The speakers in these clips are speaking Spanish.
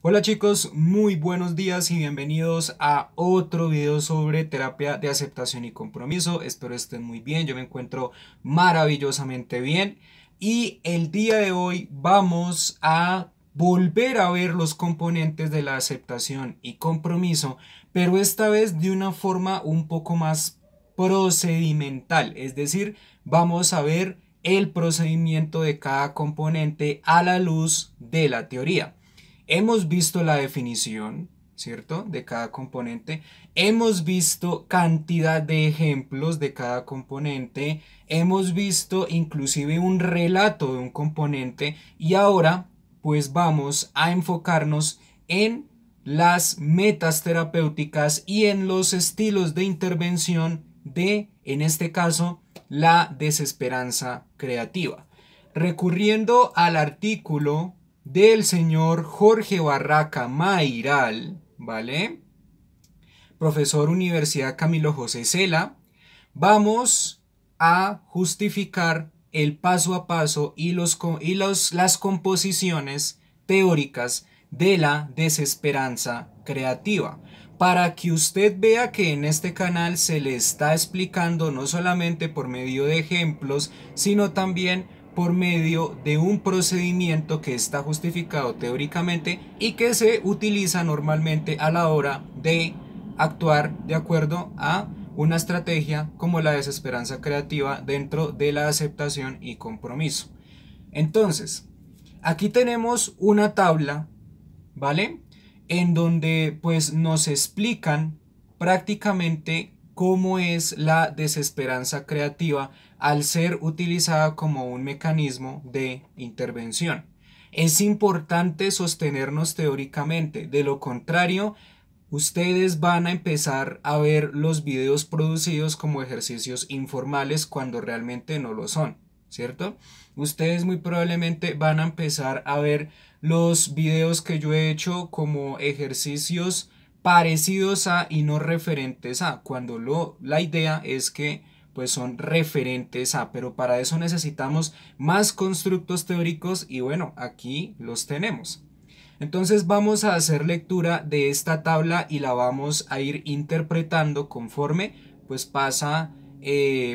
Hola chicos, muy buenos días y bienvenidos a otro video sobre terapia de aceptación y compromiso. Espero estén muy bien, yo me encuentro maravillosamente bien y el día de hoy vamos a volver a ver los componentes de la aceptación y compromiso, pero esta vez de una forma un poco más procedimental, es decir, vamos a ver el procedimiento de cada componente a la luz de la teoría. Hemos visto la definición, ¿cierto? De cada componente. Hemos visto cantidad de ejemplos de cada componente. Hemos visto inclusive un relato de un componente. Y ahora, pues vamos a enfocarnos en las metas terapéuticas y en los estilos de intervención de, en este caso, la desesperanza creativa. Recurriendo al artículo del señor Jorge Barraca Mairal, ¿vale? Profesor Universidad Camilo José Cela, vamos a justificar el paso a paso y las composiciones teóricas de la desesperanza creativa, para que usted vea que en este canal se le está explicando no solamente por medio de ejemplos, sino también por medio de un procedimiento que está justificado teóricamente y que se utiliza normalmente a la hora de actuar de acuerdo a una estrategia como la desesperanza creativa dentro de la aceptación y compromiso. Entonces, aquí tenemos una tabla, ¿vale? En donde pues nos explican prácticamente cómo es la desesperanza creativa al ser utilizada como un mecanismo de intervención. Es importante sostenernos teóricamente, de lo contrario, ustedes van a empezar a ver los videos producidos como ejercicios informales cuando realmente no lo son, ¿cierto? Ustedes muy probablemente van a empezar a ver los videos que yo he hecho como ejercicios parecidos a y no referentes a, cuando la idea es que pues son referentes a, pero para eso necesitamos más constructos teóricos y bueno, aquí los tenemos. Entonces vamos a hacer lectura de esta tabla y la vamos a ir interpretando conforme pues pasa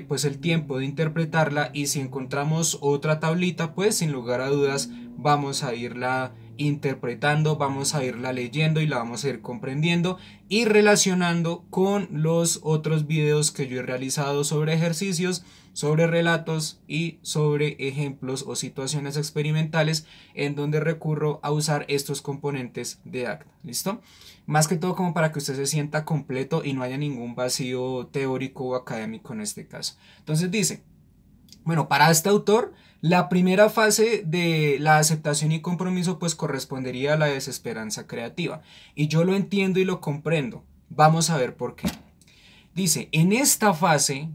pues el tiempo de interpretarla, y si encontramos otra tablita pues sin lugar a dudas vamos a irla interpretando, vamos a irla leyendo y la vamos a ir comprendiendo y relacionando con los otros videos que yo he realizado sobre ejercicios, sobre relatos y sobre ejemplos o situaciones experimentales en donde recurro a usar estos componentes de ACT. ¿Listo? Más que todo como para que usted se sienta completo y no haya ningún vacío teórico o académico en este caso. Entonces dice, bueno, para este autor, la primera fase de la aceptación y compromiso pues correspondería a la desesperanza creativa. Y yo lo entiendo y lo comprendo. Vamos a ver por qué. Dice, en esta fase,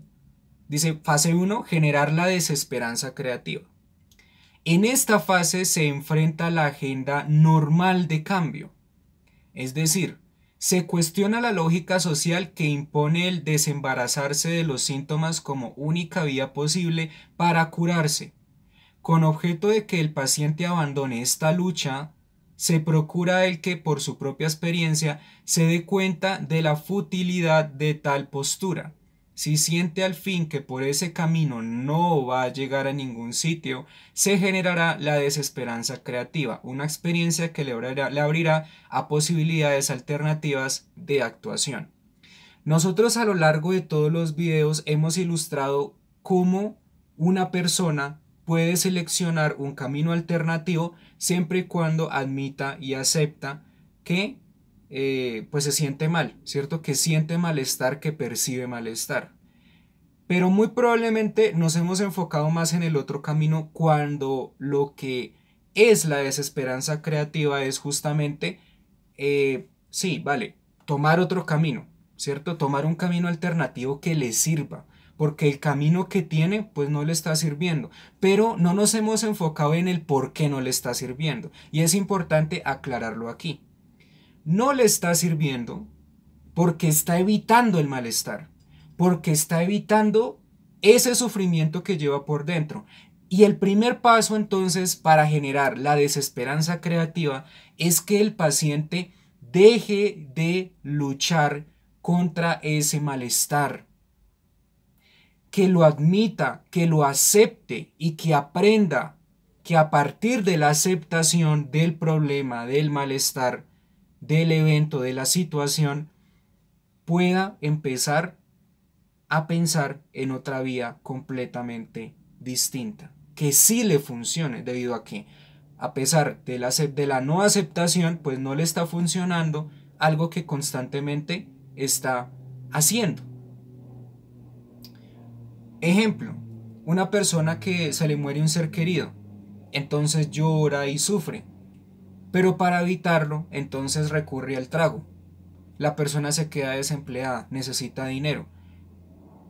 dice fase 1, generar la desesperanza creativa. En esta fase se enfrenta la agenda normal de cambio, es decir, se cuestiona la lógica social que impone el desembarazarse de los síntomas como única vía posible para curarse. Con objeto de que el paciente abandone esta lucha, se procura el que por su propia experiencia se dé cuenta de la futilidad de tal postura. Si siente al fin que por ese camino no va a llegar a ningún sitio, se generará la desesperanza creativa, una experiencia que le abrirá a posibilidades alternativas de actuación. Nosotros a lo largo de todos los videos hemos ilustrado cómo una persona puede seleccionar un camino alternativo siempre y cuando admita y acepta que pues se siente mal, ¿cierto? Que siente malestar, que percibe malestar. Pero muy probablemente nos hemos enfocado más en el otro camino cuando lo que es la desesperanza creativa es justamente, sí, vale, tomar otro camino, ¿cierto? Tomar un camino alternativo que le sirva, porque el camino que tiene pues no le está sirviendo, pero no nos hemos enfocado en el por qué no le está sirviendo, y es importante aclararlo aquí. No le está sirviendo porque está evitando el malestar, porque está evitando ese sufrimiento que lleva por dentro. Y el primer paso entonces para generar la desesperanza creativa es que el paciente deje de luchar contra ese malestar, que lo admita, que lo acepte y que aprenda que a partir de la aceptación del problema, del malestar, del evento, de la situación, pueda empezar a pensar en otra vía completamente distinta, que sí le funcione, debido a que a pesar de la no aceptación, pues no le está funcionando algo que constantemente está haciendo. Ejemplo, una persona que se le muere un ser querido, entonces llora y sufre, pero para evitarlo, entonces recurre al trago. La persona se queda desempleada, necesita dinero.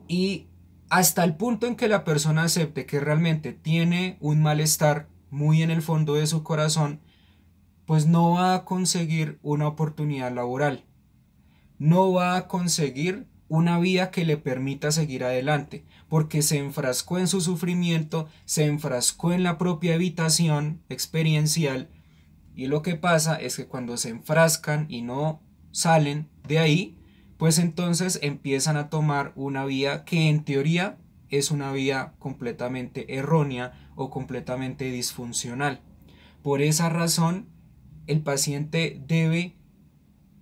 Y hasta el punto en que la persona acepte que realmente tiene un malestar muy en el fondo de su corazón, pues no va a conseguir una oportunidad laboral, no va a conseguir una vía que le permita seguir adelante, porque se enfrascó en su sufrimiento, se enfrascó en la propia evitación experiencial, y lo que pasa es que cuando se enfrascan y no salen de ahí, pues entonces empiezan a tomar una vía que en teoría es una vía completamente errónea o completamente disfuncional. Por esa razón, el paciente debe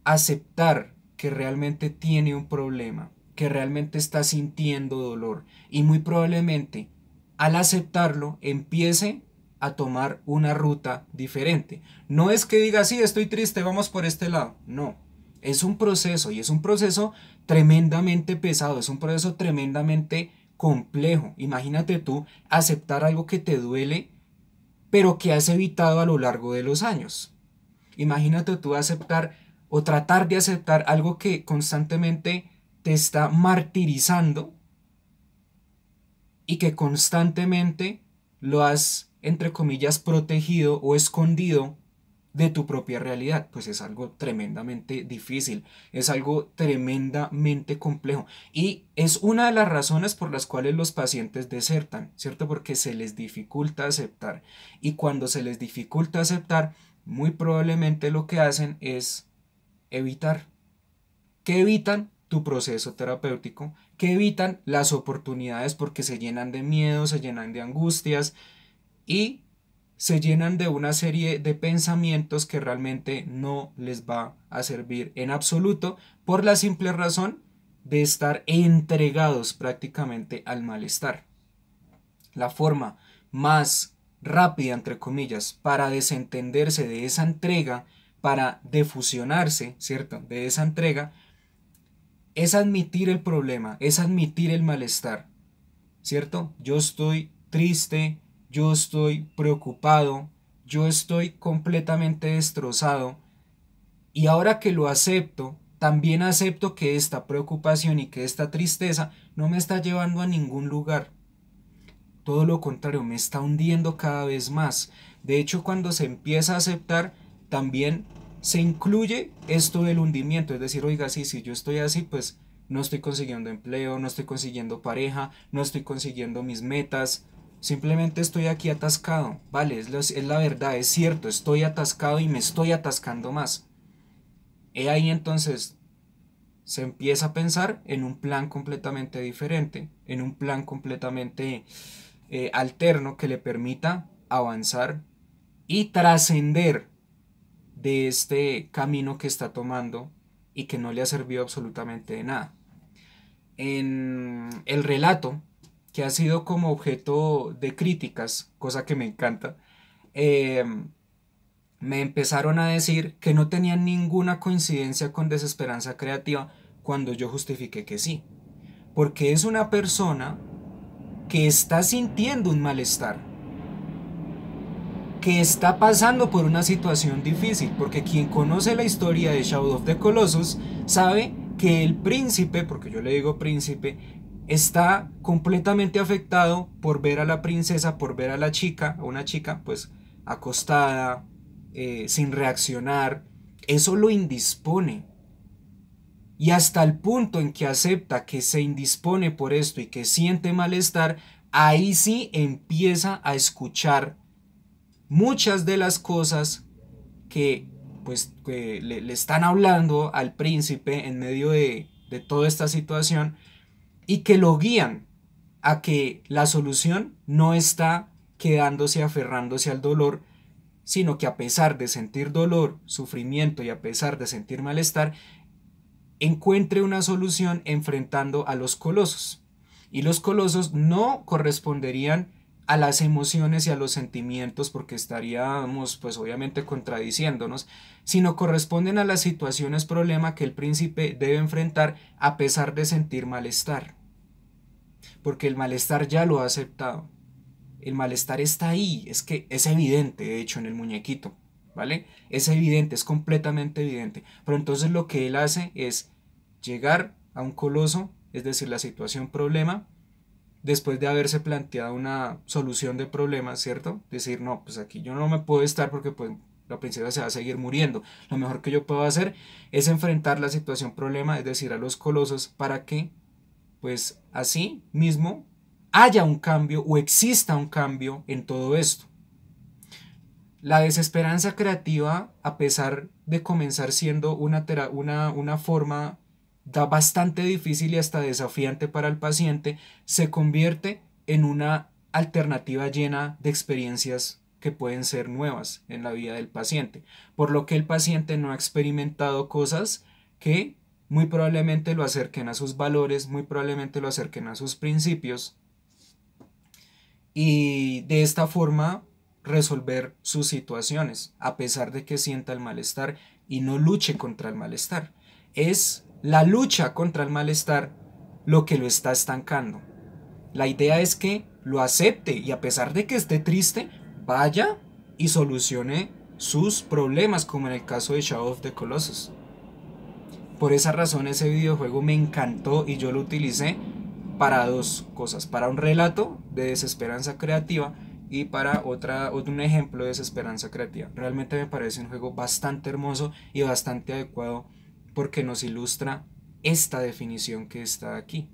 aceptar que realmente tiene un problema, que realmente está sintiendo dolor, y muy probablemente al aceptarlo empiece a tomar una ruta diferente. No es que diga, sí, estoy triste, vamos por este lado. No, es un proceso, y es un proceso tremendamente pesado, es un proceso tremendamente complejo. Imagínate tú aceptar algo que te duele, pero que has evitado a lo largo de los años. Imagínate tú aceptar o tratar de aceptar algo que constantemente te está martirizando y que constantemente lo has, entre comillas, protegido o escondido de tu propia realidad. Pues es algo tremendamente difícil, es algo tremendamente complejo, y es una de las razones por las cuales los pacientes desertan, ¿cierto? Porque se les dificulta aceptar, y cuando se les dificulta aceptar, muy probablemente lo que hacen es evitar. ¿Qué evitan? Tu proceso terapéutico, que evitan las oportunidades porque se llenan de miedo, se llenan de angustias y se llenan de una serie de pensamientos que realmente no les va a servir en absoluto, por la simple razón de estar entregados prácticamente al malestar. La forma más rápida, entre comillas, para desentenderse de esa entrega, para defusionarse, ¿cierto?, de esa entrega, es admitir el problema, es admitir el malestar, ¿cierto? Yo estoy triste, yo estoy preocupado, yo estoy completamente destrozado, y ahora que lo acepto, también acepto que esta preocupación y que esta tristeza no me está llevando a ningún lugar. Todo lo contrario, me está hundiendo cada vez más. De hecho, cuando se empieza a aceptar, también se incluye esto del hundimiento. Es decir, oiga, sí, si yo estoy así, pues no estoy consiguiendo empleo, no estoy consiguiendo pareja, no estoy consiguiendo mis metas. Simplemente estoy aquí atascado. Vale, es la verdad, es cierto, estoy atascado y me estoy atascando más. He ahí entonces se empieza a pensar en un plan completamente diferente, en un plan completamente alterno que le permita avanzar y trascender de este camino que está tomando y que no le ha servido absolutamente de nada. En el relato, que ha sido como objeto de críticas, cosa que me encanta, eh, me empezaron a decir que no tenían ninguna coincidencia con desesperanza creativa cuando yo justifiqué que sí, porque es una persona que está sintiendo un malestar, que está pasando por una situación difícil, porque quien conoce la historia de Shadow of the Colossus sabe que el príncipe, porque yo le digo príncipe, está completamente afectado por ver a la princesa, por ver a la chica, a una chica pues acostada, sin reaccionar. Eso lo indispone, y hasta el punto en que acepta que se indispone por esto y que siente malestar, ahí sí empieza a escuchar muchas de las cosas que pues que le están hablando al príncipe en medio de toda esta situación y que lo guían a que la solución no está quedándose aferrándose al dolor, sino que a pesar de sentir dolor, sufrimiento y a pesar de sentir malestar, encuentre una solución enfrentando a los colosos. Y los colosos no corresponderían a las emociones y a los sentimientos, porque estaríamos pues obviamente contradiciéndonos, sino corresponden a las situaciones problema que el príncipe debe enfrentar a pesar de sentir malestar, porque el malestar ya lo ha aceptado. El malestar está ahí, es que es evidente, de hecho, en el muñequito, ¿vale? Es evidente, es completamente evidente. Pero entonces lo que él hace es llegar a un coloso, es decir, la situación problema, después de haberse planteado una solución de problemas, ¿cierto? Decir, no, pues aquí yo no me puedo estar porque pues la princesa se va a seguir muriendo. Lo mejor que yo puedo hacer es enfrentar la situación problema, es decir, a los colosos, para que pues así mismo haya un cambio o exista un cambio en todo esto. La desesperanza creativa, a pesar de comenzar siendo una forma bastante difícil y hasta desafiante para el paciente, se convierte en una alternativa llena de experiencias que pueden ser nuevas en la vida del paciente, por lo que el paciente no ha experimentado cosas que muy probablemente lo acerquen a sus valores, muy probablemente lo acerquen a sus principios, y de esta forma resolver sus situaciones, a pesar de que sienta el malestar y no luche contra el malestar. Es la lucha contra el malestar lo que lo está estancando. La idea es que lo acepte y a pesar de que esté triste, vaya y solucione sus problemas, como en el caso de Shadow of the Colossus. Por esa razón ese videojuego me encantó y yo lo utilicé para dos cosas, para un relato de desesperanza creativa y para un ejemplo de desesperanza creativa. Realmente me parece un juego bastante hermoso y bastante adecuado porque nos ilustra esta definición que está aquí.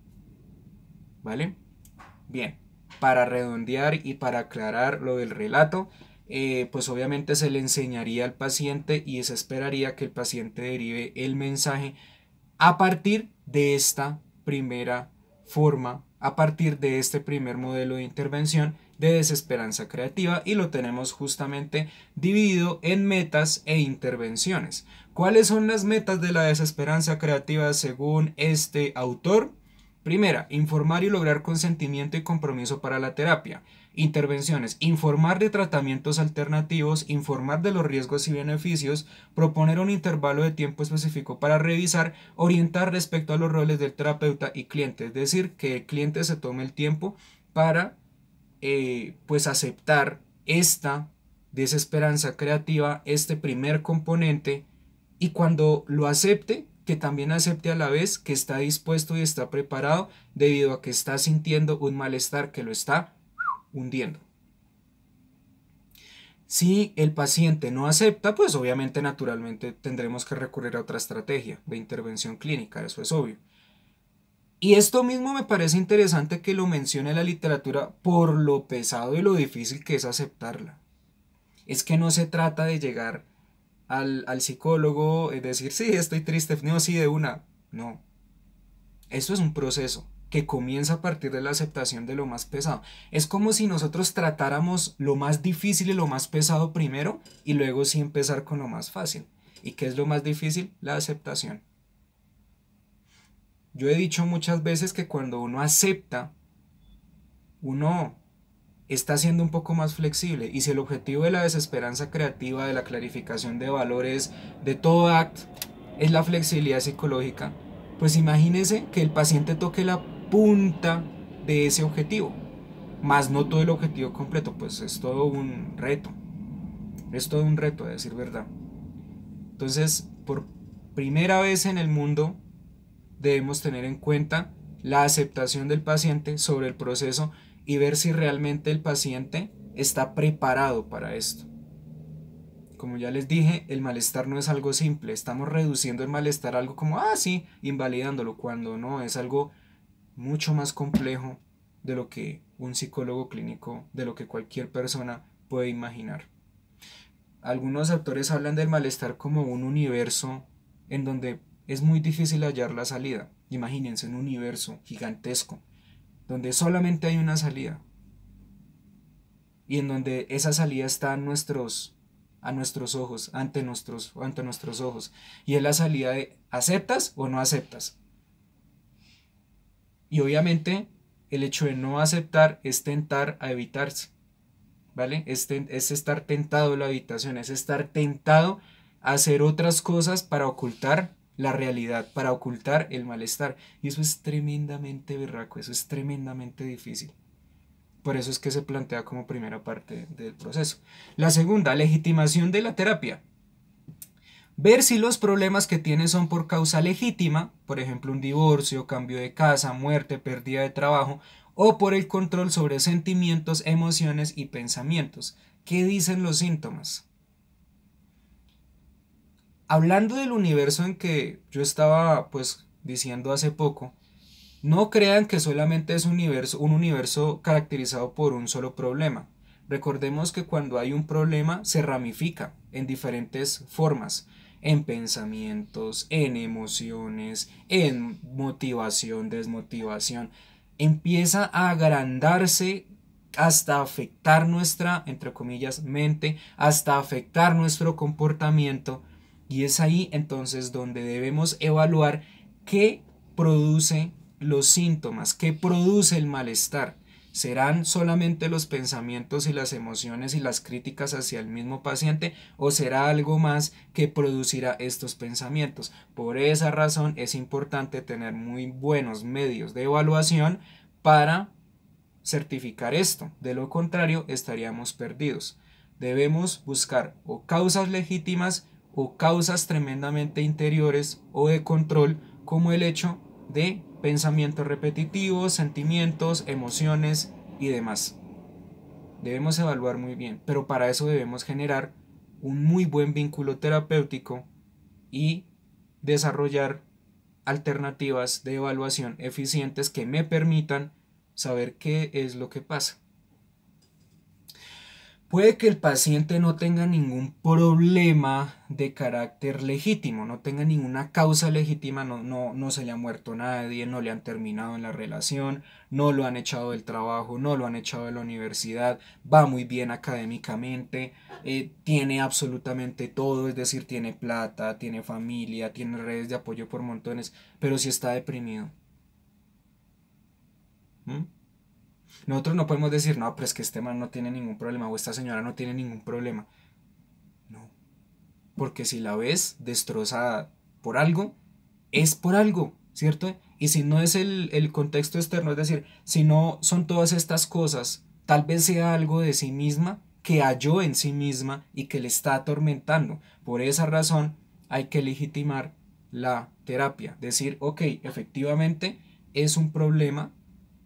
¿Vale? Bien, para redondear y para aclarar lo del relato, pues obviamente se le enseñaría al paciente y se esperaría que el paciente derive el mensaje a partir de esta primera forma, a partir de este primer modelo de intervención de desesperanza creativa, y lo tenemos justamente dividido en metas e intervenciones. ¿Cuáles son las metas de la desesperanza creativa según este autor? Primera, informar y lograr consentimiento y compromiso para la terapia. Intervenciones: informar de tratamientos alternativos, informar de los riesgos y beneficios, proponer un intervalo de tiempo específico para revisar, orientar respecto a los roles del terapeuta y cliente, es decir, que el cliente se tome el tiempo para pues aceptar esta desesperanza creativa, este primer componente, y cuando lo acepte, que también acepte a la vez que está dispuesto y está preparado debido a que está sintiendo un malestar que lo está hundiendo. Si el paciente no acepta, pues obviamente naturalmente tendremos que recurrir a otra estrategia de intervención clínica, eso es obvio. Y esto mismo me parece interesante que lo mencione la literatura por lo pesado y lo difícil que es aceptarla. Es que no se trata de llegar al psicólogo y decir, sí, estoy triste, no, sí, de una. No. Esto es un proceso que comienza a partir de la aceptación de lo más pesado. Es como si nosotros tratáramos lo más difícil y lo más pesado primero y luego sí empezar con lo más fácil. ¿Y qué es lo más difícil? La aceptación. Yo he dicho muchas veces que cuando uno acepta, uno está siendo un poco más flexible, y si el objetivo de la desesperanza creativa, de la clarificación de valores, de todo ACT es la flexibilidad psicológica, pues imagínese que el paciente toque la punta de ese objetivo, más no todo el objetivo completo, pues es todo un reto, es todo un reto, a decir verdad. Entonces, por primera vez en el mundo, debemos tener en cuenta la aceptación del paciente sobre el proceso y ver si realmente el paciente está preparado para esto. Como ya les dije, el malestar no es algo simple. Estamos reduciendo el malestar a algo como, sí, invalidándolo, cuando no, es algo mucho más complejo de lo que un psicólogo clínico, de lo que cualquier persona puede imaginar. Algunos autores hablan del malestar como un universo en donde es muy difícil hallar la salida. Imagínense un universo gigantesco donde solamente hay una salida y en donde esa salida está a nuestros ojos, ante nuestros ojos, y es la salida de ¿aceptas o no aceptas? Y obviamente el hecho de no aceptar es tentar a evitarse, ¿vale? Es estar tentado a la habitación, es estar tentado a hacer otras cosas para ocultar la realidad, para ocultar el malestar. Y eso es tremendamente berraco, eso es tremendamente difícil. Por eso es que se plantea como primera parte del proceso. La segunda, legitimación de la terapia. Ver si los problemas que tiene son por causa legítima, por ejemplo un divorcio, cambio de casa, muerte, pérdida de trabajo, o por el control sobre sentimientos, emociones y pensamientos. ¿Qué dicen los síntomas? Hablando del universo en que yo estaba pues diciendo hace poco, no crean que solamente es un universo caracterizado por un solo problema. Recordemos que cuando hay un problema se ramifica en diferentes formas, en pensamientos, en emociones, en motivación, desmotivación. Empieza a agrandarse hasta afectar nuestra, entre comillas, mente, hasta afectar nuestro comportamiento. Y es ahí entonces donde debemos evaluar qué produce los síntomas, qué produce el malestar. ¿Serán solamente los pensamientos y las emociones y las críticas hacia el mismo paciente o será algo más que producirá estos pensamientos? Por esa razón es importante tener muy buenos medios de evaluación para certificar esto. De lo contrario, estaríamos perdidos. Debemos buscar o causas legítimas o causas tremendamente interiores o de control, como el hecho de pensamientos repetitivos, sentimientos, emociones y demás. Debemos evaluar muy bien, pero para eso debemos generar un muy buen vínculo terapéutico y desarrollar alternativas de evaluación eficientes que me permitan saber qué es lo que pasa. Puede que el paciente no tenga ningún problema de carácter legítimo, no tenga ninguna causa legítima, no se le ha muerto nadie, no le han terminado en la relación, no lo han echado del trabajo, no lo han echado de la universidad, va muy bien académicamente, tiene absolutamente todo, es decir, tiene plata, tiene familia, tiene redes de apoyo por montones, pero si está deprimido. ¿Mm? Nosotros no podemos decir, no, pero es que este man no tiene ningún problema o esta señora no tiene ningún problema. No, porque si la ves destrozada por algo, es por algo, ¿cierto? Y si no es el contexto externo, es decir, si no son todas estas cosas, tal vez sea algo de sí misma que halló en sí misma y que le está atormentando. Por esa razón hay que legitimar la terapia, decir, ok, efectivamente es un problema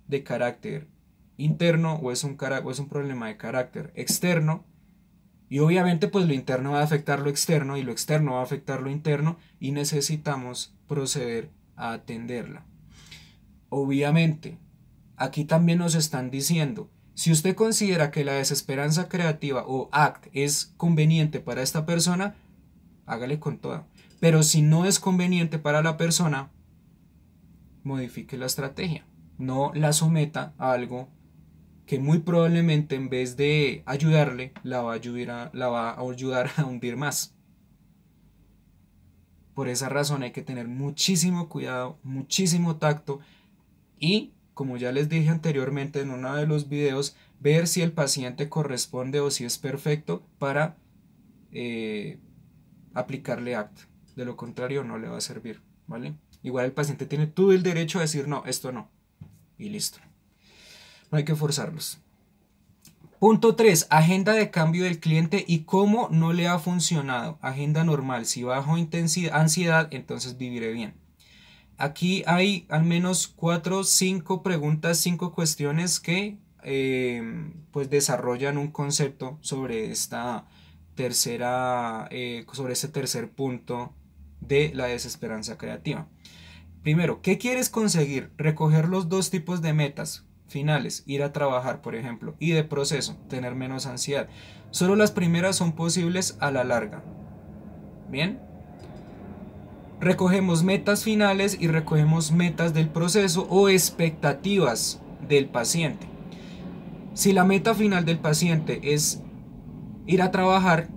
de carácter interno o es un problema de carácter externo y obviamente pues lo interno va a afectar lo externo y lo externo va a afectar lo interno y necesitamos proceder a atenderla. Obviamente, aquí también nos están diciendo, si usted considera que la desesperanza creativa o ACT es conveniente para esta persona, hágale con toda. Pero si no es conveniente para la persona, modifique la estrategia. No la someta a algo que muy probablemente en vez de ayudarle, la va a ayudar a hundir más. Por esa razón hay que tener muchísimo cuidado, muchísimo tacto y, como ya les dije anteriormente en uno de los videos, ver si el paciente corresponde o si es perfecto para aplicarle ACT. De lo contrario no le va a servir, ¿vale? Igual el paciente tiene todo el derecho a decir no, esto no. Y listo. No hay que forzarlos. Punto 3. Agenda de cambio del cliente y cómo no le ha funcionado. Agenda normal. Si bajo intensidad, ansiedad, entonces viviré bien. Aquí hay al menos 4, 5 preguntas, 5 cuestiones que pues desarrollan un concepto sobre esta sobre este tercer punto de la desesperanza creativa. Primero, ¿qué quieres conseguir? Recoger los dos tipos de metas, finales, ir a trabajar, por ejemplo, y de proceso, tener menos ansiedad. Solo las primeras son posibles a la larga. Bien. Recogemos metas finales y recogemos metas del proceso o expectativas del paciente. Si la meta final del paciente es ir a trabajar,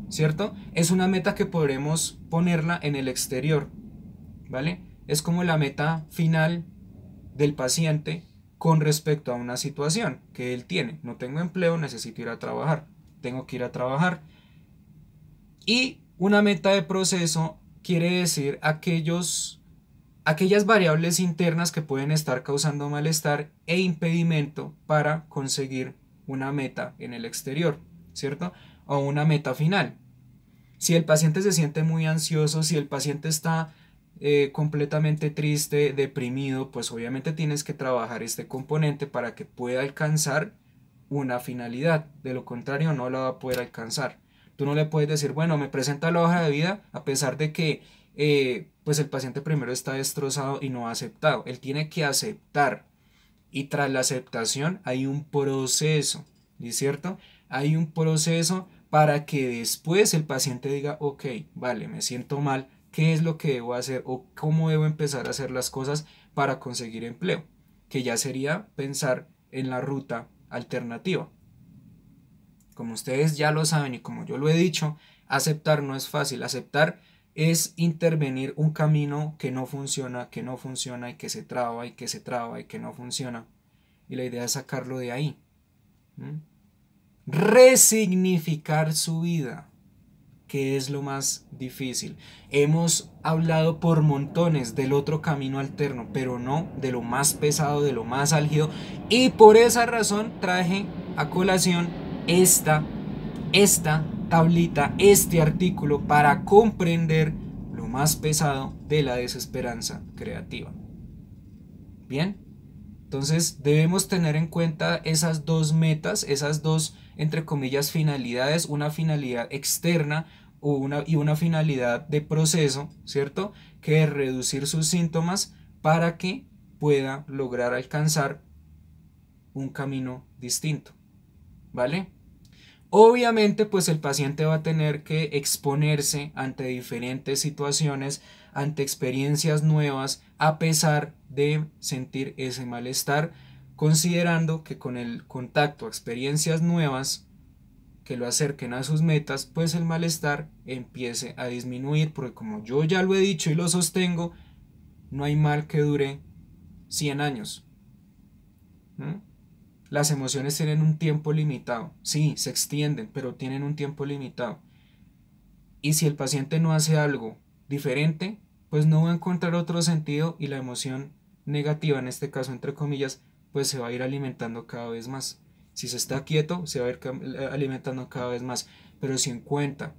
¿cierto? Es una meta que podremos ponerla en el exterior, ¿vale? Es como la meta final del paciente con respecto a una situación que él tiene. No tengo empleo, necesito ir a trabajar. Tengo que ir a trabajar. Y una meta de proceso quiere decir aquellas variables internas que pueden estar causando malestar e impedimento para conseguir una meta en el exterior, ¿cierto? O una meta final. Si el paciente se siente muy ansioso, si el paciente está completamente triste, deprimido, pues obviamente tienes que trabajar este componente para que pueda alcanzar una finalidad. De lo contrario, no la va a poder alcanzar. Tú no le puedes decir, bueno, me presenta la hoja de vida, a pesar de que pues el paciente primero está destrozado y no ha aceptado. Él tiene que aceptar. Y tras la aceptación hay un proceso, ¿es cierto? Hay un proceso para que después el paciente diga, ok, vale, me siento mal, ¿qué es lo que debo hacer o cómo debo empezar a hacer las cosas para conseguir empleo? Que ya sería pensar en la ruta alternativa. Como ustedes ya lo saben y como yo lo he dicho, aceptar no es fácil. Aceptar es intervenir un camino que no funciona y que se traba y que se traba y que no funciona. Y la idea es sacarlo de ahí. ¿Mm? Resignificar su vida, que es lo más difícil. Hemos hablado por montones del otro camino alterno, pero no de lo más pesado, de lo más álgido. Y por esa razón traje a colación esta tablita, este artículo para comprender lo más pesado de la desesperanza creativa. Bien, entonces debemos tener en cuenta esas dos metas, esas dos, entre comillas, finalidades, una finalidad externa y una finalidad de proceso, ¿cierto? Que es reducir sus síntomas para que pueda lograr alcanzar un camino distinto, ¿vale? Obviamente, pues el paciente va a tener que exponerse ante diferentes situaciones, ante experiencias nuevas, a pesar de sentir ese malestar, considerando que con el contacto a experiencias nuevas que lo acerquen a sus metas, pues el malestar empiece a disminuir, porque como yo ya lo he dicho y lo sostengo, no hay mal que dure 100 años. ¿Mm? Las emociones tienen un tiempo limitado. Sí, se extienden, pero tienen un tiempo limitado. Y si el paciente no hace algo diferente, pues no va a encontrar otro sentido y la emoción negativa, en este caso entre comillas, pues se va a ir alimentando cada vez más. Si se está quieto, se va a ir alimentando cada vez más. Pero si encuentra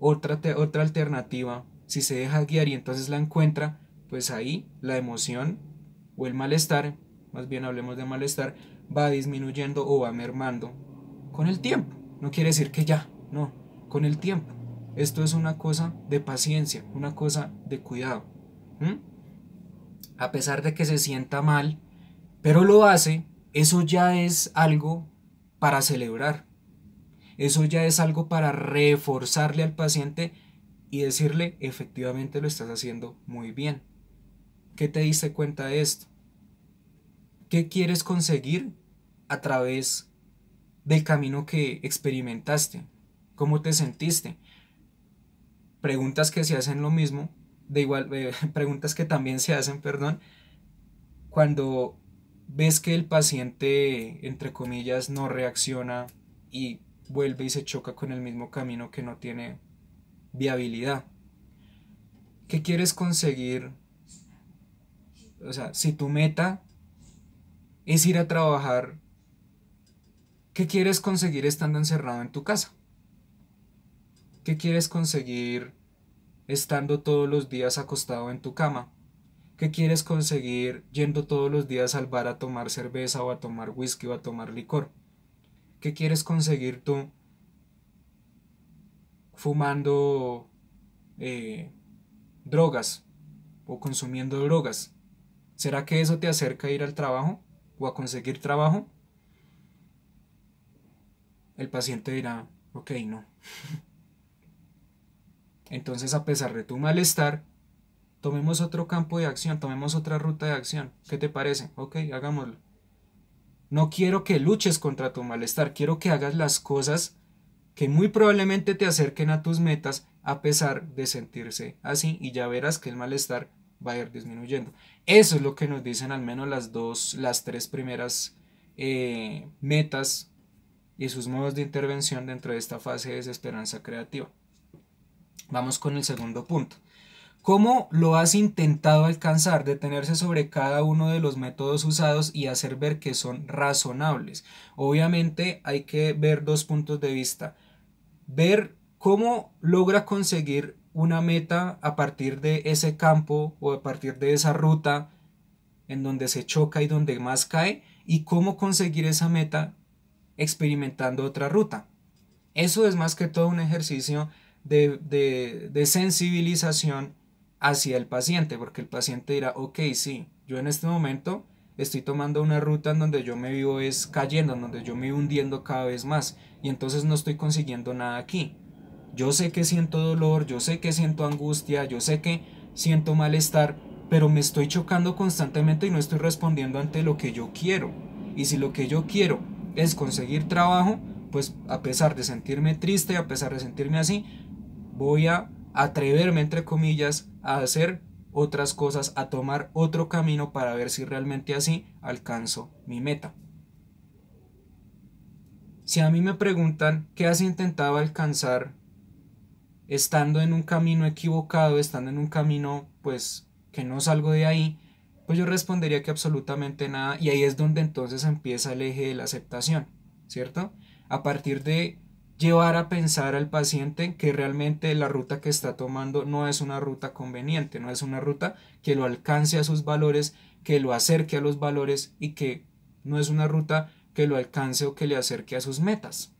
otra alternativa, si se deja guiar y entonces la encuentra, pues ahí la emoción o el malestar, más bien hablemos de malestar, va disminuyendo o va mermando con el tiempo. No quiere decir que ya, no, con el tiempo. Esto es una cosa de paciencia, una cosa de cuidado. ¿Mm? A pesar de que se sienta mal, pero lo hace, eso ya es algo para celebrar. Eso ya es algo para reforzarle al paciente y decirle, efectivamente lo estás haciendo muy bien. ¿Qué te diste cuenta de esto? ¿Qué quieres conseguir a través del camino que experimentaste? ¿Cómo te sentiste? Preguntas que se hacen lo mismo, preguntas que también se hacen, perdón, cuando ves que el paciente, entre comillas, no reacciona y vuelve y se choca con el mismo camino que no tiene viabilidad. ¿Qué quieres conseguir? O sea, si tu meta es ir a trabajar, ¿qué quieres conseguir estando encerrado en tu casa? ¿Qué quieres conseguir estando todos los días acostado en tu cama? ¿Qué quieres conseguir yendo todos los días al bar a tomar cerveza o a tomar whisky o a tomar licor? ¿Qué quieres conseguir tú fumando drogas o consumiendo drogas? ¿Será que eso te acerca a ir al trabajo? o a conseguir trabajo, el paciente dirá, ok, no. Entonces, a pesar de tu malestar, tomemos otro campo de acción, tomemos otra ruta de acción. ¿Qué te parece? Ok, hagámoslo. No quiero que luches contra tu malestar, quiero que hagas las cosas que muy probablemente te acerquen a tus metas a pesar de sentirse así, y ya verás que el malestar va a ir disminuyendo. Eso es lo que nos dicen al menos las tres primeras metas y sus modos de intervención dentro de esta fase de desesperanza creativa. Vamos con el segundo punto. ¿Cómo lo has intentado alcanzar? Detenerse sobre cada uno de los métodos usados y hacer ver que son razonables. Obviamente hay que ver dos puntos de vista. Ver cómo logra conseguir una meta a partir de ese campo o a partir de esa ruta en donde se choca y donde más cae, y cómo conseguir esa meta experimentando otra ruta. Eso es más que todo un ejercicio de sensibilización hacia el paciente, porque el paciente dirá, ok, sí, yo en este momento estoy tomando una ruta en donde yo me vivo es cayendo, en donde yo me vivo hundiendo cada vez más, y entonces no estoy consiguiendo nada aquí. Yo sé que siento dolor, yo sé que siento angustia, yo sé que siento malestar, pero me estoy chocando constantemente y no estoy respondiendo ante lo que yo quiero. Y si lo que yo quiero es conseguir trabajo, pues a pesar de sentirme triste, a pesar de sentirme así, voy a atreverme, entre comillas, a hacer otras cosas, a tomar otro camino para ver si realmente así alcanzo mi meta. Si a mí me preguntan qué has intentado alcanzar estando en un camino equivocado, estando en un camino pues que no salgo de ahí, pues yo respondería que absolutamente nada, y ahí es donde entonces empieza el eje de la aceptación, ¿cierto? A partir de llevar a pensar al paciente que realmente la ruta que está tomando no es una ruta conveniente, no es una ruta que lo alcance a sus valores, que lo acerque a los valores, y que no es una ruta que lo alcance o que le acerque a sus metas.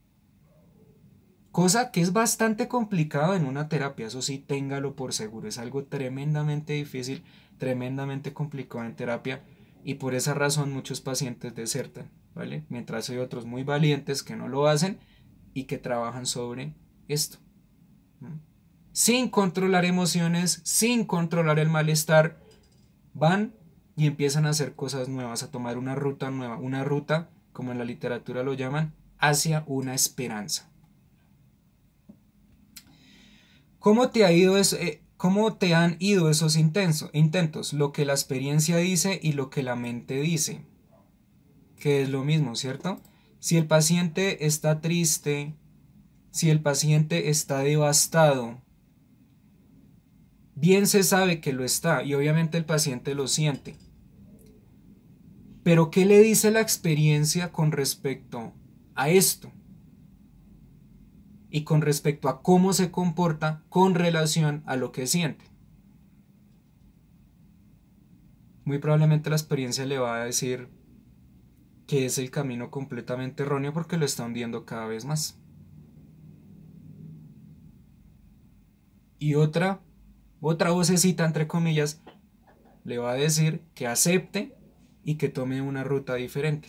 Cosa que es bastante complicado en una terapia, eso sí, téngalo por seguro, es algo tremendamente difícil, tremendamente complicado en terapia, y por esa razón muchos pacientes desertan, ¿vale? Mientras hay otros muy valientes que no lo hacen y que trabajan sobre esto. Sin controlar emociones, sin controlar el malestar, van y empiezan a hacer cosas nuevas, a tomar una ruta nueva, una ruta, como en la literatura lo llaman, hacia una esperanza. ¿Cómo te ha ido cómo te han ido esos intentos? Lo que la experiencia dice y lo que la mente dice, que es lo mismo, ¿cierto? Si el paciente está triste, si el paciente está devastado, bien se sabe que lo está, y obviamente el paciente lo siente. Pero ¿qué le dice la experiencia con respecto a esto? Y con respecto a cómo se comporta con relación a lo que siente. Muy probablemente la experiencia le va a decir que es el camino completamente erróneo porque lo está hundiendo cada vez más. Y otra vocecita, entre comillas, le va a decir que acepte y que tome una ruta diferente.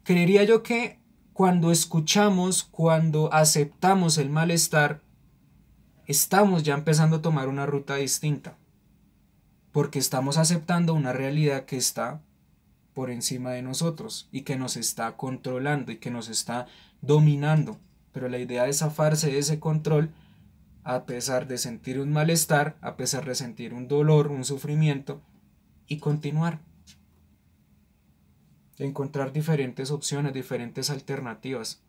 Creería yo que cuando escuchamos, cuando aceptamos el malestar, estamos ya empezando a tomar una ruta distinta, porque estamos aceptando una realidad que está por encima de nosotros y que nos está controlando y que nos está dominando. Pero la idea es zafarse de ese control a pesar de sentir un malestar, a pesar de sentir un dolor, un sufrimiento, y continuar. Encontrar diferentes opciones, diferentes alternativas.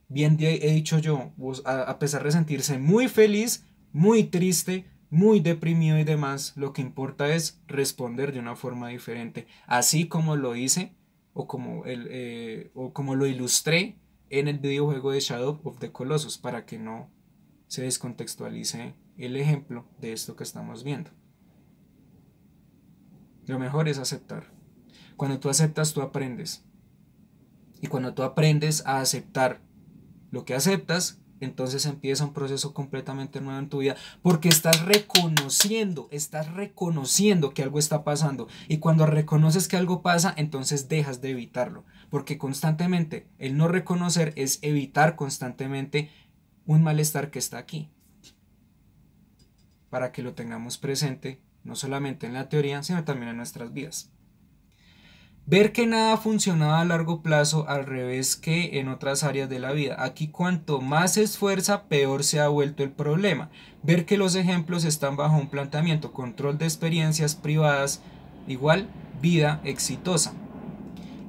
Bien he dicho yo, a pesar de sentirse muy feliz, muy triste, muy deprimido y demás, lo que importa es responder de una forma diferente, así como lo hice o como lo ilustré en el videojuego de Shadow of the Colossus, para que no se descontextualice el ejemplo de esto que estamos viendo. Lo mejor es aceptar. Cuando tú aceptas, tú aprendes. Y cuando tú aprendes a aceptar lo que aceptas, entonces empieza un proceso completamente nuevo en tu vida, porque estás reconociendo que algo está pasando, y cuando reconoces que algo pasa, entonces dejas de evitarlo, porque constantemente el no reconocer es evitar constantemente un malestar que está aquí, para que lo tengamos presente, no solamente en la teoría, sino también en nuestras vidas. Ver que nada funcionaba a largo plazo, al revés que en otras áreas de la vida. Aquí cuanto más se esfuerza, peor se ha vuelto el problema. Ver que los ejemplos están bajo un planteamiento, control de experiencias privadas, igual vida exitosa.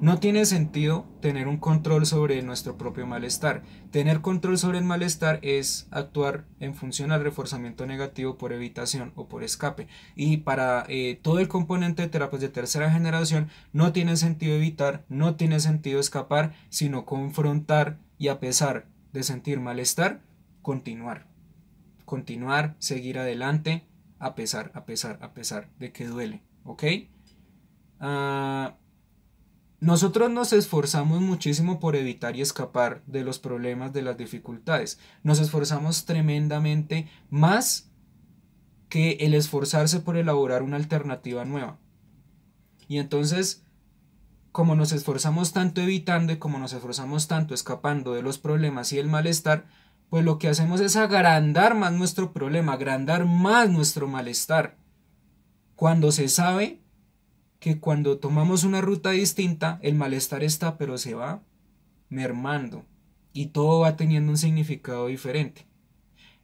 No tiene sentido tener un control sobre nuestro propio malestar. Tener control sobre el malestar es actuar en función al reforzamiento negativo por evitación o por escape. Y para todo el componente de terapias de tercera generación no tiene sentido evitar, no tiene sentido escapar, sino confrontar y, a pesar de sentir malestar, continuar. Continuar, seguir adelante, a pesar de que duele. ¿Ok? Nosotros nos esforzamos muchísimo por evitar y escapar de los problemas, de las dificultades. Nos esforzamos tremendamente más que el esforzarse por elaborar una alternativa nueva. Y entonces, como nos esforzamos tanto evitando y como nos esforzamos tanto escapando de los problemas y el malestar, pues lo que hacemos es agrandar más nuestro problema, agrandar más nuestro malestar. Cuando se sabe que cuando tomamos una ruta distinta, el malestar está, pero se va mermando y todo va teniendo un significado diferente.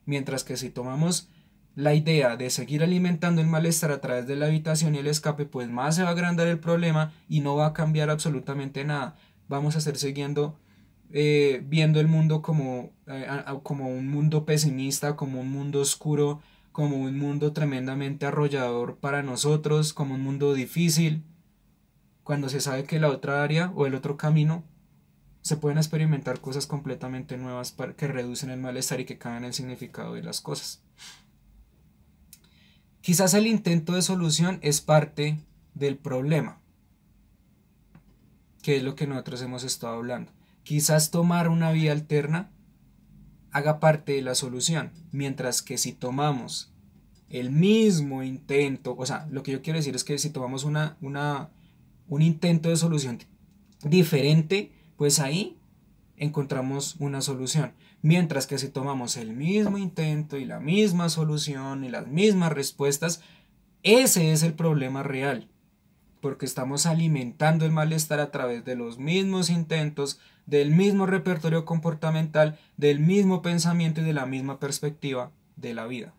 Mientras que si tomamos la idea de seguir alimentando el malestar a través de la evitación y el escape, pues más se va a agrandar el problema y no va a cambiar absolutamente nada. Vamos a estar siguiendo viendo el mundo como un mundo pesimista, como un mundo oscuro, como un mundo tremendamente arrollador para nosotros, como un mundo difícil, cuando se sabe que la otra área o el otro camino se pueden experimentar cosas completamente nuevas que reducen el malestar y que cambian el significado de las cosas. Quizás el intento de solución es parte del problema, que es lo que nosotros hemos estado hablando. Quizás tomar una vía alterna haga parte de la solución, mientras que si tomamos el mismo intento, o sea, lo que yo quiero decir es que si tomamos un intento de solución diferente, pues ahí encontramos una solución, mientras que si tomamos el mismo intento y la misma solución y las mismas respuestas, ese es el problema real, porque estamos alimentando el malestar a través de los mismos intentos, del mismo repertorio comportamental, del mismo pensamiento y de la misma perspectiva de la vida.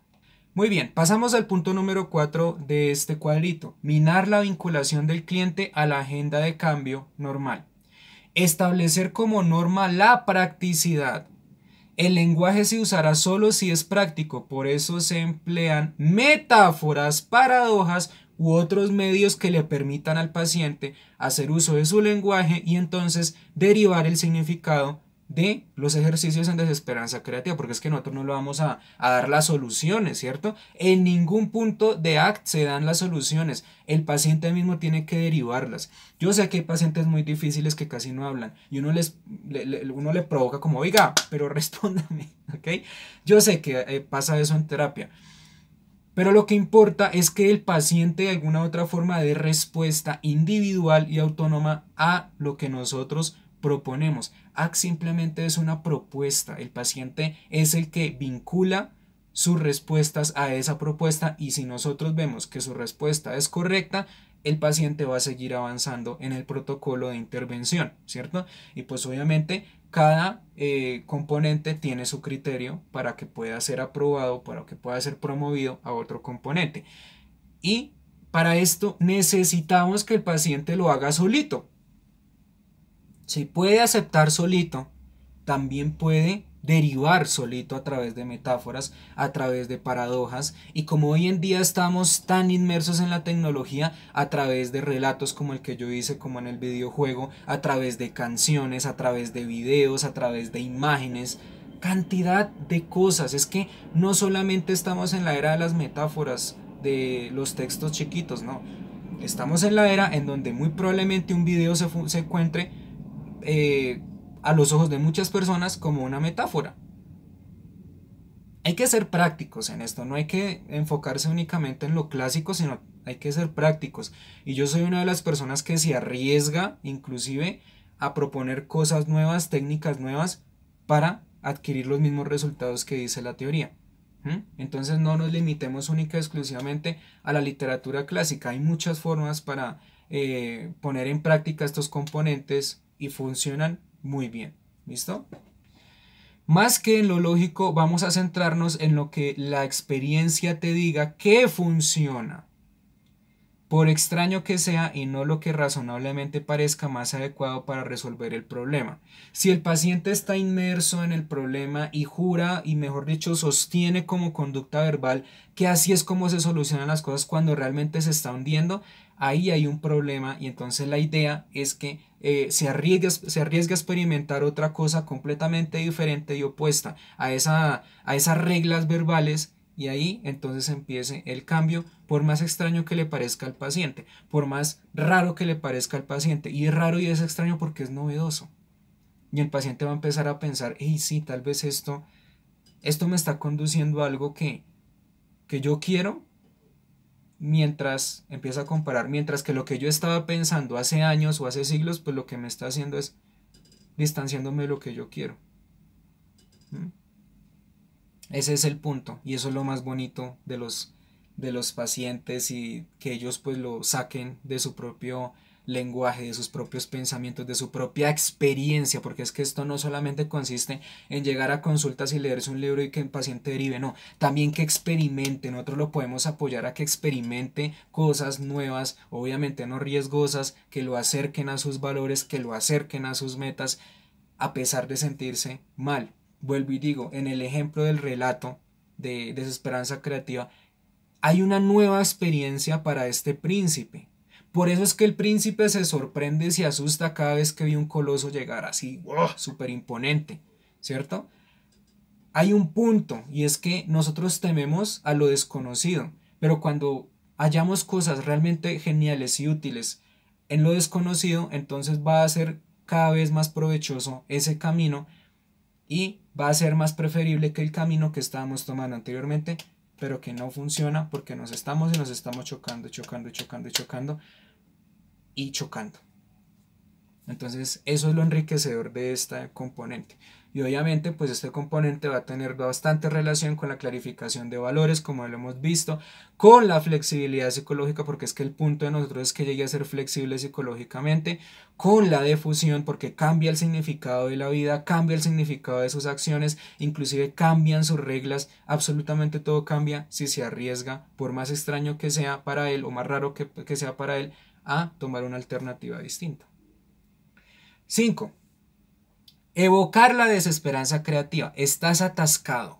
Muy bien, pasamos al punto número 4 de este cuadrito: minar la vinculación del cliente a la agenda de cambio normal. Establecer como norma la practicidad. El lenguaje se usará solo si es práctico, por eso se emplean metáforas, paradojas u otros medios que le permitan al paciente hacer uso de su lenguaje y entonces derivar el significado de los ejercicios en desesperanza creativa, porque es que nosotros no le vamos a dar las soluciones, ¿cierto? En ningún punto de ACT se dan las soluciones, el paciente mismo tiene que derivarlas. Yo sé que hay pacientes muy difíciles que casi no hablan y uno le provoca como, oiga, pero respóndame, ¿ok? Yo sé que pasa eso en terapia. Pero lo que importa es que el paciente de alguna u otra forma dé respuesta individual y autónoma a lo que nosotros proponemos. ACT simplemente es una propuesta. El paciente es el que vincula sus respuestas a esa propuesta y si nosotros vemos que su respuesta es correcta, el paciente va a seguir avanzando en el protocolo de intervención, ¿cierto? Y pues obviamente cada componente tiene su criterio para que pueda ser aprobado, para que pueda ser promovido a otro componente. Y para esto necesitamos que el paciente lo haga solito. Si puede aceptar solito, también puede derivar solito a través de metáforas, a través de paradojas, y como hoy en día estamos tan inmersos en la tecnología, a través de relatos como el que yo hice, como en el videojuego, a través de canciones, a través de videos, a través de imágenes, cantidad de cosas. Es que no solamente estamos en la era de las metáforas, de los textos chiquitos, no, estamos en la era en donde muy probablemente un video se encuentre a los ojos de muchas personas como una metáfora. Hay que ser prácticos en esto, no hay que enfocarse únicamente en lo clásico, sino hay que ser prácticos. Y yo soy una de las personas que se arriesga inclusive a proponer cosas nuevas, técnicas nuevas, para adquirir los mismos resultados que dice la teoría. Entonces no nos limitemos única y exclusivamente a la literatura clásica. Hay muchas formas para poner en práctica estos componentes y funcionan muy bien. ¿Listo? Más que en lo lógico, vamos a centrarnos en lo que la experiencia te diga que funciona, por extraño que sea y no lo que razonablemente parezca más adecuado para resolver el problema. Si el paciente está inmerso en el problema y jura y mejor dicho sostiene como conducta verbal que así es como se solucionan las cosas cuando realmente se está hundiendo, ahí hay un problema y entonces la idea es que se arriesga a experimentar otra cosa completamente diferente y opuesta a esas reglas verbales, y ahí entonces empiece el cambio, por más extraño que le parezca al paciente, por más raro que le parezca al paciente. Y es raro y es extraño porque es novedoso. Y el paciente va a empezar a pensar, hey, sí, tal vez esto me está conduciendo a algo que yo quiero, mientras empieza a comparar, mientras que lo que yo estaba pensando hace años o hace siglos, pues lo que me está haciendo es distanciándome de lo que yo quiero. ¿Mm? Ese es el punto y eso es lo más bonito de los pacientes, y que ellos pues lo saquen de su propio lenguaje, de sus propios pensamientos, de su propia experiencia, porque es que esto no solamente consiste en llegar a consultas y leerse un libro y que el paciente derive, no, también que experimente. Nosotros lo podemos apoyar a que experimente cosas nuevas, obviamente no riesgosas, que lo acerquen a sus valores, que lo acerquen a sus metas, a pesar de sentirse mal. Vuelvo y digo, en el ejemplo del relato de Desesperanza Creativa, hay una nueva experiencia para este príncipe. Por eso es que el príncipe se sorprende y se asusta cada vez que ve un coloso llegar así, wow, súper imponente, ¿cierto? Hay un punto y es que nosotros tememos a lo desconocido, pero cuando hallamos cosas realmente geniales y útiles en lo desconocido, entonces va a ser cada vez más provechoso ese camino y va a ser más preferible que el camino que estábamos tomando anteriormente, pero que no funciona porque nos estamos chocando, chocando, chocando, chocando y chocando. Entonces eso es lo enriquecedor de este componente. Y obviamente pues este componente va a tener bastante relación con la clarificación de valores, como lo hemos visto, con la flexibilidad psicológica, porque es que el punto de nosotros es que llegue a ser flexible psicológicamente, con la difusión, porque cambia el significado de la vida, cambia el significado de sus acciones, inclusive cambian sus reglas, absolutamente todo cambia si se arriesga, por más extraño que sea para él o más raro que sea para él, a tomar una alternativa distinta. 5. Evocar la desesperanza creativa. Estás atascado.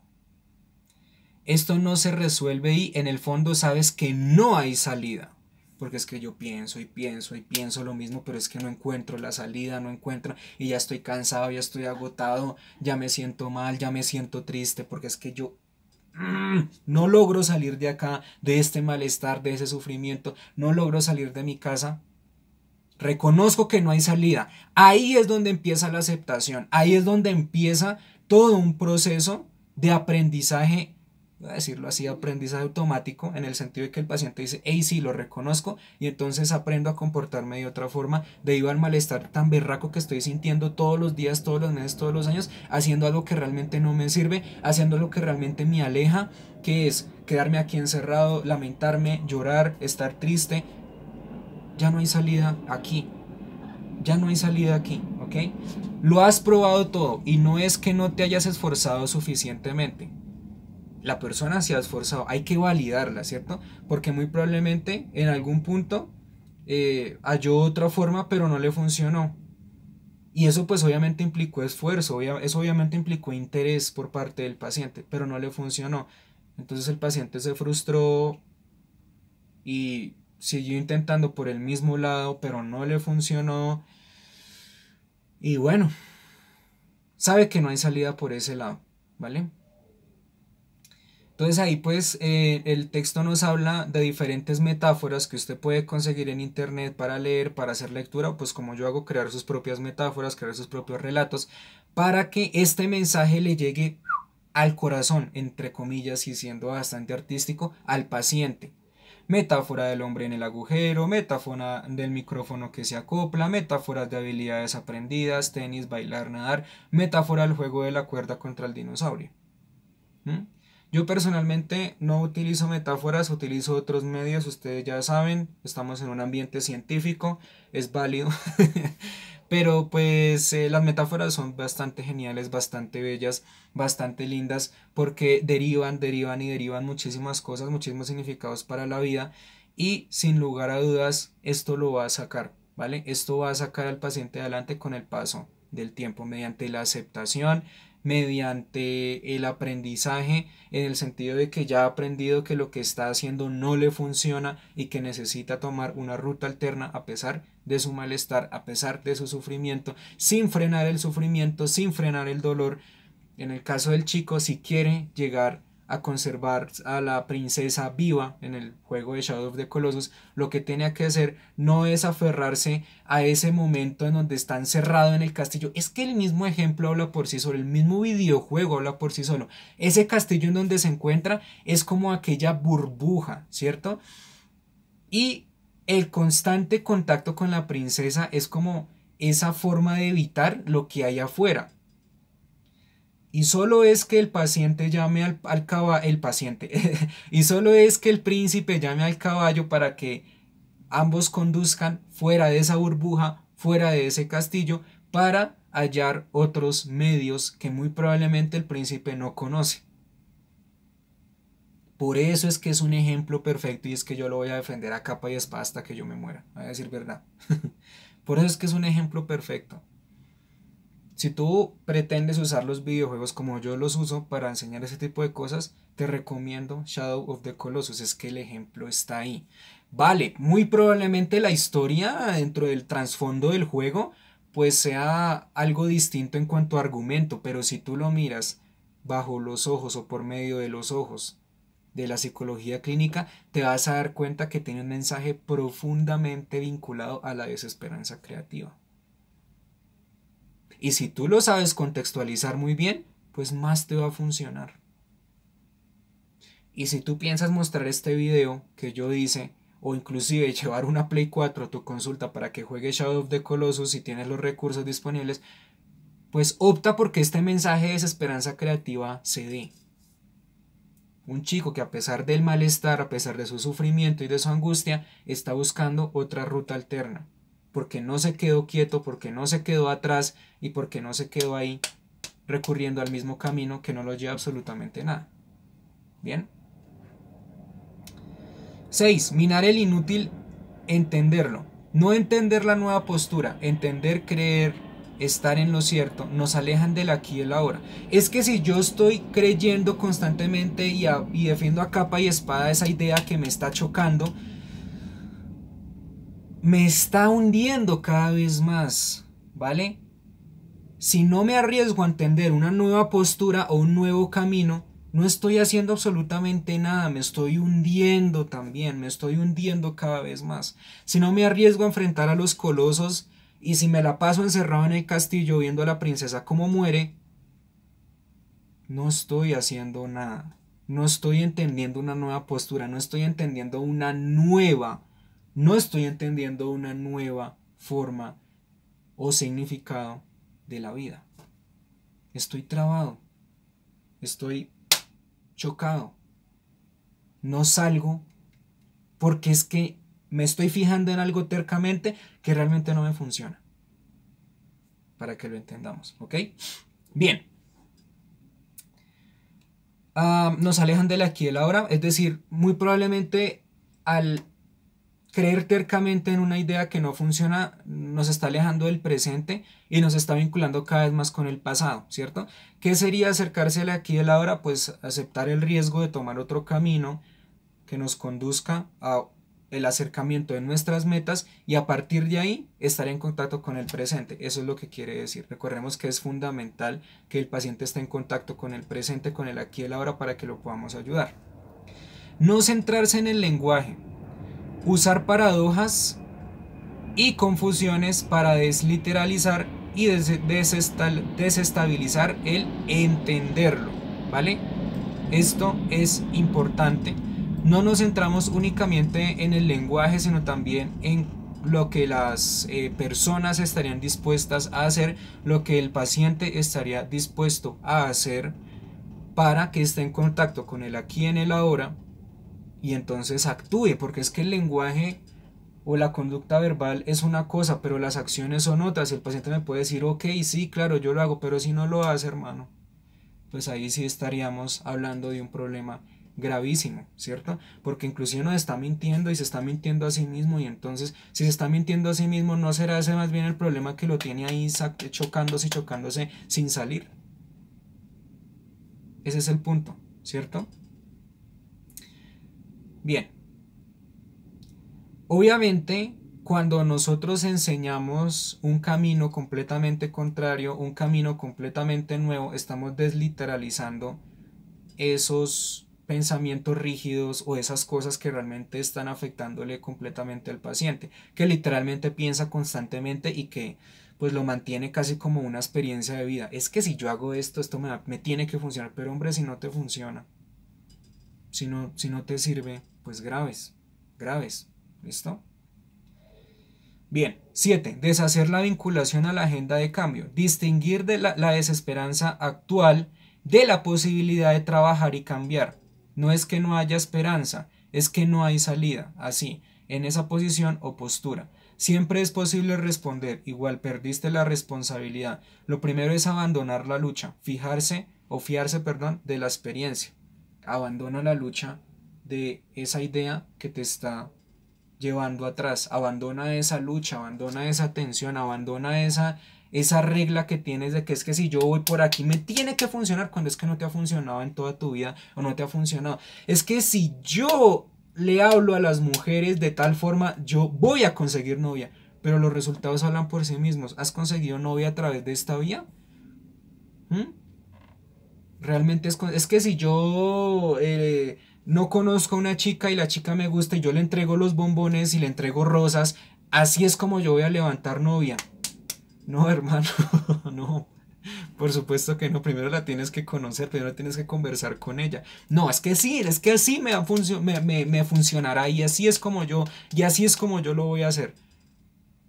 Esto no se resuelve y en el fondo sabes que no hay salida. Porque es que yo pienso y pienso y pienso lo mismo, pero es que no encuentro la salida, no encuentro, y ya estoy cansado, ya estoy agotado, ya me siento mal, ya me siento triste, porque es que yo no logro salir de acá, de este malestar, de ese sufrimiento, no logro salir de mi casa. Reconozco que no hay salida. Ahí es donde empieza la aceptación. Ahí es donde empieza todo un proceso de aprendizaje, voy a decirlo así, aprendizaje automático, en el sentido de que el paciente dice, hey, sí, lo reconozco, y entonces aprendo a comportarme de otra forma debido al malestar tan berraco que estoy sintiendo todos los días, todos los meses, todos los años, haciendo algo que realmente no me sirve, haciendo lo que realmente me aleja, que es quedarme aquí encerrado, lamentarme, llorar, estar triste. Ya no hay salida aquí. Ya no hay salida aquí, ¿ok? Lo has probado todo y no es que no te hayas esforzado suficientemente. La persona se ha esforzado, hay que validarla, ¿cierto? Porque muy probablemente en algún punto halló otra forma, pero no le funcionó. Y eso pues obviamente implicó esfuerzo, eso obviamente implicó interés por parte del paciente, pero no le funcionó. Entonces el paciente se frustró y siguió intentando por el mismo lado, pero no le funcionó. Y bueno, sabe que no hay salida por ese lado, ¿vale? Entonces ahí pues el texto nos habla de diferentes metáforas que usted puede conseguir en internet para leer, para hacer lectura, pues como yo hago, crear sus propias metáforas, crear sus propios relatos, para que este mensaje le llegue al corazón, entre comillas, y siendo bastante artístico, al paciente. Metáfora del hombre en el agujero, metáfora del micrófono que se acopla, metáforas de habilidades aprendidas, tenis, bailar, nadar, metáfora del juego de la cuerda contra el dinosaurio. ¿Mm? Yo personalmente no utilizo metáforas, utilizo otros medios, ustedes ya saben, estamos en un ambiente científico, es válido. Pero pues las metáforas son bastante geniales, bastante bellas, bastante lindas, porque derivan muchísimas cosas, muchísimos significados para la vida y sin lugar a dudas esto lo va a sacar, ¿vale? Esto va a sacar al paciente adelante con el paso del tiempo mediante la aceptación, mediante el aprendizaje, en el sentido de que ya ha aprendido que lo que está haciendo no le funciona y que necesita tomar una ruta alterna a pesar de su malestar, a pesar de su sufrimiento, sin frenar el sufrimiento, sin frenar el dolor. En el caso del chico, si quiere llegar a conservar a la princesa viva en el juego de Shadow of the Colossus, lo que tiene que hacer no es aferrarse a ese momento en donde está encerrado en el castillo. Es que el mismo ejemplo habla por sí solo, el mismo videojuego habla por sí solo. Ese castillo en donde se encuentra es como aquella burbuja, ¿cierto? Y el constante contacto con la princesa es como esa forma de evitar lo que hay afuera. Y solo es que el paciente llame al caballo, el paciente, y solo es que el príncipe llame al caballo para que ambos conduzcan fuera de esa burbuja, fuera de ese castillo, para hallar otros medios que muy probablemente el príncipe no conoce. Por eso es que es un ejemplo perfecto y es que yo lo voy a defender a capa y espada hasta que yo me muera, a decir verdad. Por eso es que es un ejemplo perfecto. Si tú pretendes usar los videojuegos como yo los uso para enseñar ese tipo de cosas, te recomiendo Shadow of the Colossus, es que el ejemplo está ahí. Vale, muy probablemente la historia dentro del trasfondo del juego pues sea algo distinto en cuanto a argumento, pero si tú lo miras bajo los ojos o por medio de los ojos de la psicología clínica, te vas a dar cuenta que tiene un mensaje profundamente vinculado a la desesperanza creativa. Y si tú lo sabes contextualizar muy bien, pues más te va a funcionar. Y si tú piensas mostrar este video que yo hice, o inclusive llevar una Play 4 a tu consulta para que juegue Shadow of the Colossus si tienes los recursos disponibles, pues opta porque este mensaje de desesperanza creativa se dé. Un chico que a pesar del malestar, a pesar de su sufrimiento y de su angustia, está buscando otra ruta alterna. Porque no se quedó quieto, porque no se quedó atrás y porque no se quedó ahí recurriendo al mismo camino que no lo lleva absolutamente nada. Bien. 6. Minar el inútil, entenderlo. No entender la nueva postura, entender, creer, estar en lo cierto, nos alejan del aquí y el ahora. Es que si yo estoy creyendo constantemente y defiendo a capa y espada esa idea que me está chocando, me está hundiendo cada vez más, ¿vale? Si no me arriesgo a entender una nueva postura o un nuevo camino, no estoy haciendo absolutamente nada, me estoy hundiendo también, me estoy hundiendo cada vez más. Si no me arriesgo a enfrentar a los colosos y si me la paso encerrado en el castillo viendo a la princesa cómo muere, no estoy haciendo nada. No estoy entendiendo una nueva postura, no estoy entendiendo no estoy entendiendo una nueva forma o significado de la vida. Estoy trabado, estoy chocado, no salgo porque es que me estoy fijando en algo tercamente que realmente no me funciona. Para que lo entendamos, ¿ok? Bien. Nos alejan del aquí y el ahora, es decir, muy probablemente al creer tercamente en una idea que no funciona, nos está alejando del presente y nos está vinculando cada vez más con el pasado, ¿cierto? ¿Qué sería acercarse al aquí y el ahora? Pues aceptar el riesgo de tomar otro camino que nos conduzca a el acercamiento de nuestras metas y a partir de ahí estar en contacto con el presente. Eso es lo que quiere decir. Recordemos que es fundamental que el paciente esté en contacto con el presente, con el aquí y el ahora para que lo podamos ayudar. No centrarse en el lenguaje. Usar paradojas y confusiones para desliteralizar y desestabilizar el entenderlo. ¿vale? Esto es importante. No nos centramos únicamente en el lenguaje, sino también en lo que las personas estarían dispuestas a hacer, lo que el paciente estaría dispuesto a hacer para que esté en contacto con el aquí en el ahora y entonces actúe, porque es que el lenguaje o la conducta verbal es una cosa, pero las acciones son otras. El paciente me puede decir, ok, sí, claro, yo lo hago, pero si no lo hace, hermano, pues ahí sí estaríamos hablando de un problema gravísimo, ¿cierto? Porque inclusive nos está mintiendo y se está mintiendo a sí mismo, y entonces si se está mintiendo a sí mismo, ¿no será ese más bien el problema que lo tiene ahí chocándose y chocándose sin salir? Ese es el punto, ¿cierto? Bien, obviamente cuando nosotros enseñamos un camino completamente contrario, un camino completamente nuevo, estamos desliteralizando esos pensamientos rígidos o esas cosas que realmente están afectándole completamente al paciente, que literalmente piensa constantemente y que pues lo mantiene casi como una experiencia de vida. Es que si yo hago esto, esto me tiene que funcionar, pero hombre, si no te funciona, si no te sirve, pues graves, graves, ¿listo? Bien, 7. Deshacer la vinculación a la agenda de cambio. Distinguir de la desesperanza actual de la posibilidad de trabajar y cambiar. No es que no haya esperanza, es que no hay salida. Así, en esa posición o postura. Siempre es posible responder, igual perdiste la responsabilidad. Lo primero es abandonar la lucha, fiarse, de la experiencia. Abandona la lucha de esa idea que te está llevando atrás. Abandona esa lucha, abandona esa tensión, abandona esa regla que tienes de que es que si yo voy por aquí me tiene que funcionar cuando es que no te ha funcionado en toda tu vida o no te ha funcionado. Es que si yo le hablo a las mujeres de tal forma, yo voy a conseguir novia. Pero los resultados hablan por sí mismos. ¿Has conseguido novia a través de esta vía? ¿Mm? Realmente es que si yo no conozco a una chica y la chica me gusta y yo le entrego los bombones y le entrego rosas, así es como yo voy a levantar novia. No, hermano, no. Por supuesto que no. Primero la tienes que conocer, primero tienes que conversar con ella. No, es que sí, es que así me funcionará y así es como yo lo voy a hacer.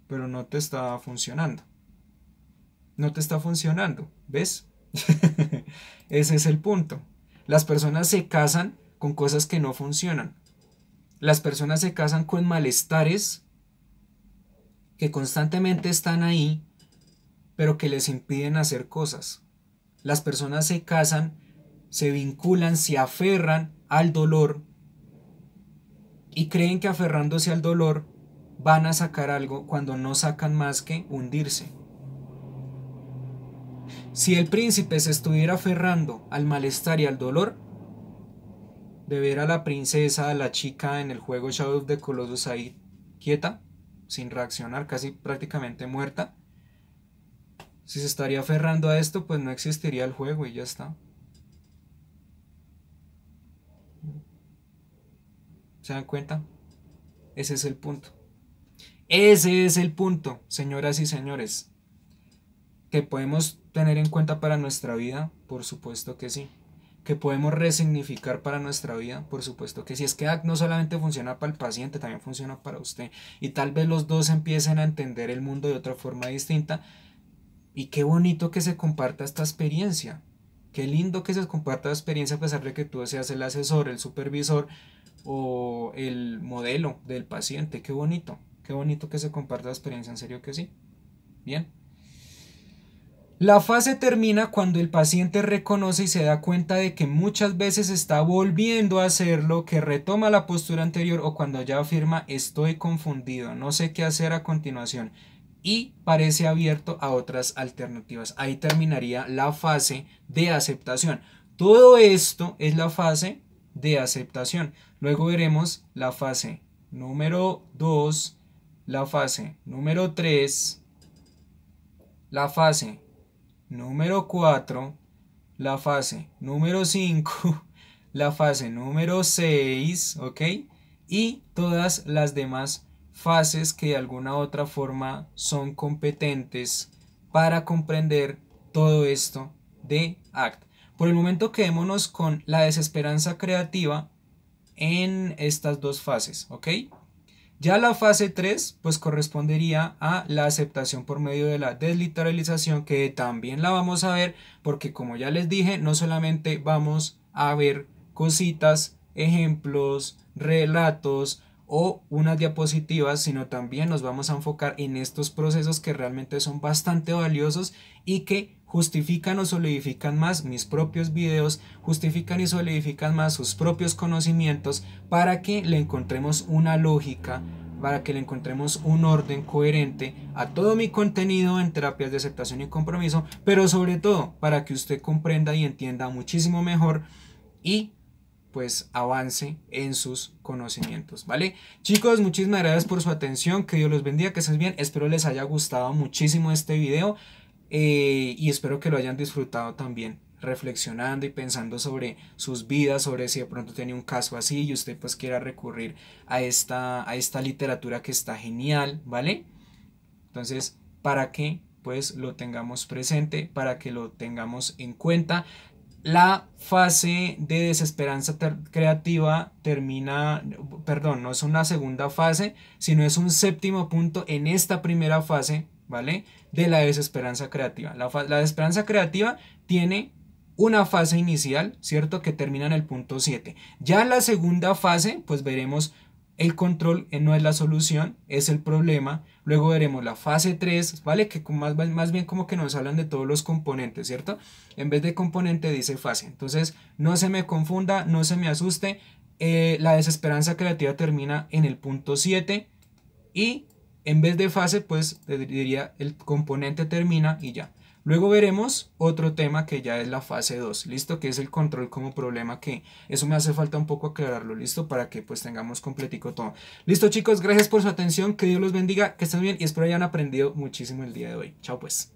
Pero no te está funcionando. No te está funcionando, ¿ves? Ese es el punto. Las personas se casan con cosas que no funcionan. Las personas se casan con malestares que constantemente están ahí, pero que les impiden hacer cosas. Las personas se casan, se vinculan, se aferran al dolor y creen que aferrándose al dolor van a sacar algo cuando no sacan más que hundirse. Si el príncipe se estuviera aferrando al malestar y al dolor, de ver a la princesa, a la chica en el juego Shadow of the Colossus ahí quieta, sin reaccionar, casi prácticamente muerta, si se estaría aferrando a esto, pues no existiría el juego y ya está. ¿Se dan cuenta? Ese es el punto. Ese es el punto, señoras y señores. ¿Que podemos tener en cuenta para nuestra vida? Por supuesto que sí. ¿Que podemos resignificar para nuestra vida? Por supuesto que sí. Es que ACT no solamente funciona para el paciente, también funciona para usted. Y tal vez los dos empiecen a entender el mundo de otra forma distinta. Y qué bonito que se comparta esta experiencia. Qué lindo que se comparta la experiencia a pesar de que tú seas el asesor, el supervisor o el modelo del paciente. Qué bonito. Qué bonito que se comparta la experiencia. En serio que sí. Bien. La fase termina cuando el paciente reconoce y se da cuenta de que muchas veces está volviendo a hacerlo, que retoma la postura anterior o cuando ya afirma estoy confundido, no sé qué hacer a continuación y parece abierto a otras alternativas. Ahí terminaría la fase de aceptación. Todo esto es la fase de aceptación. Luego veremos la fase número 2, la fase número 3, la fase número 4, la fase número 5, la fase número 6, ¿ok? Y todas las demás fases que de alguna u otra forma son competentes para comprender todo esto de ACT. Por el momento quedémonos con la desesperanza creativa en estas dos fases, ¿ok? Ya la fase 3 pues correspondería a la aceptación por medio de la desliteralización, que también la vamos a ver porque como ya les dije, no solamente vamos a ver cositas, ejemplos, relatos o unas diapositivas, sino también nos vamos a enfocar en estos procesos que realmente son bastante valiosos y que justifican o solidifican más mis propios videos, justifican y solidifican más sus propios conocimientos para que le encontremos una lógica, para que le encontremos un orden coherente a todo mi contenido en terapias de aceptación y compromiso, pero sobre todo para que usted comprenda y entienda muchísimo mejor y pues avance en sus conocimientos, ¿vale? Chicos, muchísimas gracias por su atención, que Dios los bendiga, que estén bien, espero les haya gustado muchísimo este video y espero que lo hayan disfrutado también, reflexionando y pensando sobre sus vidas, sobre si de pronto tiene un caso así y usted pues quiera recurrir a esta literatura que está genial, ¿vale? Entonces, para que pues lo tengamos presente, para que lo tengamos en cuenta. La fase de desesperanza creativa termina, perdón, no es una segunda fase, sino es un séptimo punto en esta primera fase, ¿vale? De la desesperanza creativa. La desesperanza creativa tiene una fase inicial, ¿cierto? Que termina en el punto 7. Ya en la segunda fase, pues veremos el control no es la solución, es el problema. Luego veremos la fase 3, ¿vale? Que más bien como que nos hablan de todos los componentes, ¿cierto? En vez de componente dice fase. Entonces, no se me confunda, no se me asuste. La desesperanza creativa termina en el punto 7 y en vez de fase, pues diría el componente termina y ya. Luego veremos otro tema que ya es la fase 2, ¿listo? Que es el control como problema, que eso me hace falta un poco aclararlo, ¿listo? Para que pues tengamos completico todo. Listo, chicos, gracias por su atención, que Dios los bendiga, que estén bien y espero hayan aprendido muchísimo el día de hoy. Chao pues.